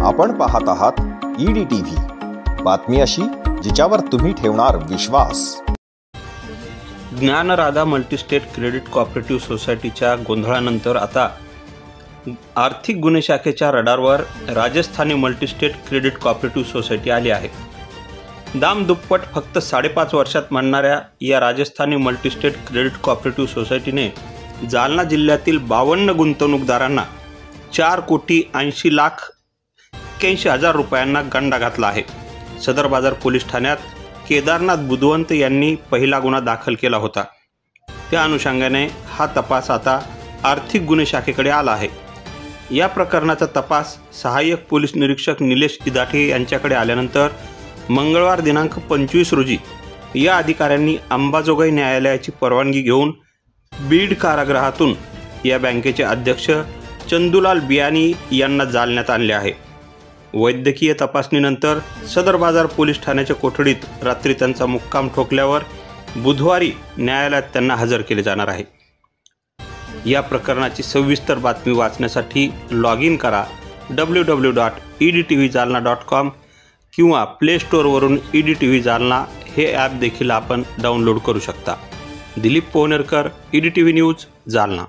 आपण पाहत आहात EDTV, बातमी अशी जिच्यावर तुम्ही ठेवणार विश्वास। ज्ञानराधा मल्टीस्टेट क्रेडिट कोऑपरेटिव्ह सोसायटीच्या गोंधळानंतर आता आर्थिक गुन्हे शाखेच्या रडारवर Rajasthani multistate credit cooperative society आली आहे। दाम दुप्पट फक्त 5.5 वर्षात मानणाऱ्या या राजस्थानी मल्टीस्टेट क्रेडिट कोऑपरेटिव्ह सोसायटीने जालना जिल्ह्यातील 52 गुंतवणूकदारांना 4,80,81,000 रुपयांना गंडा घातला आहे। सदर बाजार पोलीस ठाण्यात केदारनाथ बुधवंत यांनी पहिला गुन्हा दाखल केला होता। त्या अनुषंगाने हा तपास आता आर्थिक गुन्हे शाखेकडे आला आहे। या प्रकरणाचा तपास सहाय्यक पोलीस निरीक्षक निलेश इदाठे यांच्याकडे आल्यानंतर मंगळवार दिनांक 25 रोजी या अधिकाऱ्यांनी अंबाजोगाई न्यायालयाची परवानगी घेऊन बीड कारागृहातून या बँकेचे अध्यक्ष चंदूलाल बियानी यांना जालन्यात आणले आहे। वैद्यकीय तपासणीनंतर सदर बाजार पोलीस ठाण्याच्या कोठडीत रात्री त्यांचा मुक्काम ठोकल्यावर बुधवारी न्यायालयात त्यांना हजर केले जाणार आहे। या प्रकरणाची सविस्तर बातमी वाचण्यासाठी लॉग इन करा www.edtvjalna.com किंवा प्ले स्टोअरवरून EDTV जालना हे ॲप देखील आपण डाउनलोड करू शकता। Dilip Pohnerkar, EDTV news, Jalna.